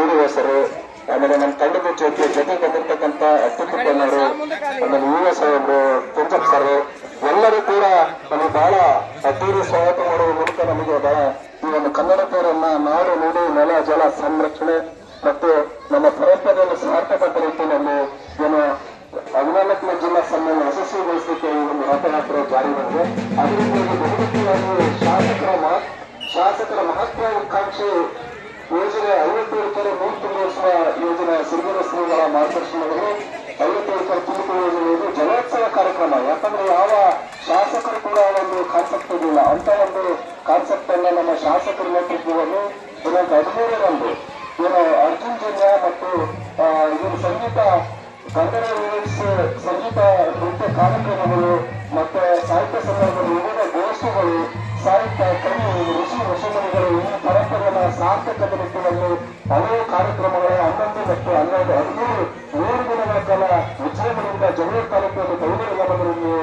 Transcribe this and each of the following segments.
ಊರುವಸರು, ಆಮೇಲೆ ನಮ್ಮ ತಂಡದ ಜೊತೆ ಬಂದಿರ್ತಕ್ಕಂಥ ಅತ್ಯುತ್ತಪ್ಪನವರು, ಆಮೇಲೆ ಯುವ ಸಾಹೇಬರು, ಕುಂಜಪ್ ಸರ್ ಎಲ್ಲರೂ ಕೂಡ ನಮಗೆ ಬಹಳ ಅದ್ದೂರಿ ಸ್ವಾಗತ ಮಾಡುವ ಮೂಲಕ ನಮಗೆ ಬಹಳ ಈ ಒಂದು ಕನ್ನಡತೆಯರನ್ನ ನಾಡು ನುಡಿ ನೆಲ ಜಲ ಸಂರಕ್ಷಣೆ ಮತ್ತು ನಮ್ಮ ಪರಂಪರೆಯನ್ನು ಸಾರ್ಥಕತೆ ರೀತಿಯಲ್ಲಿ ಏನು 14ನೇ ಜಿಲ್ಲಾ ಸಮ್ಮೇಳನ ಯಶಸ್ವಿಗೊಳಿಸಲಿಕ್ಕೆ ಈ ಒಂದು ರಥಯಾತ್ರೆ ಜಾರಿ ಬಂದಿದೆ. ಅದೇ ರೀತಿಯಾಗಿ ಬಹುಮುಖ್ಯವಾಗಿ ಶಾಸಕರ ಮಹತ್ವಾಕಾಂಕ್ಷಿ ಯೋಜನೆ 57 ಎಕರೆ ನೀರು ತುಂಬಿಸುವ ಯೋಜನೆ ಸಿರಿಗೆರೆ ಶ್ರೀಗಳ ಮಾರ್ಗದರ್ಶನದಲ್ಲಿ 57 ಎಕರೆ ತುಂಬಿಸುವ ಯೋಜನೆ ಇದು ಜಲೋತ್ಸವ ಕಾರ್ಯಕ್ರಮ. ಯಾಕಂದ್ರೆ ಯಾವ ಶಾಸಕರು ಕೂಡ ಒಂದು ಕಾನ್ಸೆಪ್ಟ್ ಇರಲಿಲ್ಲ, ಅಂತ ಒಂದು ಕಾನ್ಸೆಪ್ಟ್ ಅನ್ನ ನಮ್ಮ ಶಾಸಕರ ನೇತೃತ್ವದಲ್ಲಿ ದಿನಾಂಕ 13ರಂದು ಏನು ಅರ್ಜುನ್ ಜಿಲ್ಲಾ ಮತ್ತು ಇದು ಸಂಗೀತ ಕನ್ನಡ ಸಂಗೀತ ನೃತ್ಯ ಕಾರ್ಯಕ್ರಮಗಳು ಮತ್ತೆ ಸಾಹಿತ್ಯ ಸಂದರ್ಭಗಳು, ವಿವಿಧ ಗೋಷ್ಠಿಗಳು, ಸಾಹಿತ್ಯ ಕವಿ ಋಷಿ ಋಷಿಮುನಿಗಳು ಈ ಪರಂಪರೆಯ ಸಾರ್ಥಕತೆ ನಿಟ್ಟಿನಲ್ಲಿ ಹಲವು ಕಾರ್ಯಕ್ರಮಗಳು 11 ಮತ್ತು 12 13 ದಿನಗಳ ಕಾಲ ವಿಜೃಂಭಣೆಯಿಂದ ಜಗಳೂರು ತಾಲೂಕಿನಲ್ಲಿ ಕೈಗೊಳ್ಳಲಾಗುವುದು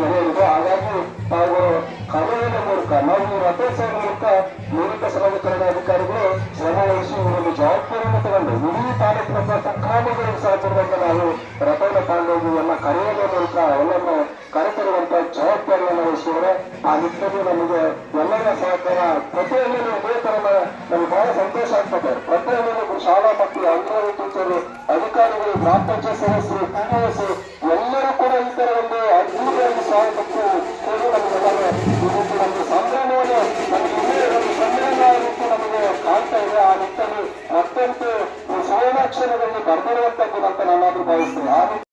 ನಡೆಯಲಿದೆ. ಹಾಗಾಗಿ ತಾವು ಕರೆಯ ಮೂಲಕ ನಾವು ಈ ರಥೋತ್ಸವದ ಮೂಲಕ ನಿವೃತ್ತ ಸಮಾಜಕರಣಾಧಿಕಾರಿಗಳು ಶ್ರಮ ವಹಿಸಿ ಒಂದು ಜವಾಬ್ದಾರಿಯನ್ನು ತಗೊಂಡು ಇಡೀ ತಾಲೂಕಿನ ಸಂಕ್ರಾಮಗಳು ಸಹಚರದಿಂದ ನಾವು ರಥವನ್ನು ತಗೊಂಡೋಗಿ ಎಲ್ಲ ಕರೆಯುವ ಮೂಲಕ ಎಲ್ಲರನ್ನು ಕರೆತರುವಂತ ಜವಾಬ್ದಾರಿಯನ್ನು ವಹಿಸಿದರೆ ಆ ನಿಟ್ಟಿನಲ್ಲಿ ನಮಗೆ ಎಲ್ಲರ ಸಹಕಾರ ಪ್ರತಿಯೊಂದನ್ನು ಇದೇ ತರ ನಮ್ಗೆ ಬಹಳ ಸಂತೋಷ ಆಗ್ತದೆ. ಪ್ರತಿಯೊಂದನ್ನು ಶಾಲಾ ಮಕ್ಕಳು, ಅಂಗನವಾಡಿ ಟೀಚರು, ಅಧಿಕಾರಿಗಳು, ಗ್ರಾಮ ಪಂಚಾಯತ್ ಸದಸ್ಯರು, PDOs ಎಲ್ಲರೂ ಕೂಡ ಈ ತರ ಒಂದು ಅದ್ಭುತವಾಗಿ ಸ್ವಾಗತಕ್ಕೆ ನಮಗೆ ಸಂಭ್ರಮವನ್ನು ನಮಗೆ ಒಂದು ಸಮ್ಮೇಳನ ರೀತಿ ನಮಗೆ ಕಾಣ್ತಾ ಇದೆ. ಆ ನಿಟ್ಟಿನಲ್ಲಿ ಅತ್ಯಂತ ಸುವರ್ಣಾಕ್ಷರದಲ್ಲಿ ಬರೆದಿರುವಂತದ್ದು ಅಂತ ನಾನಾದ್ರೂ ಭಾವಿಸ್ತೇನೆ.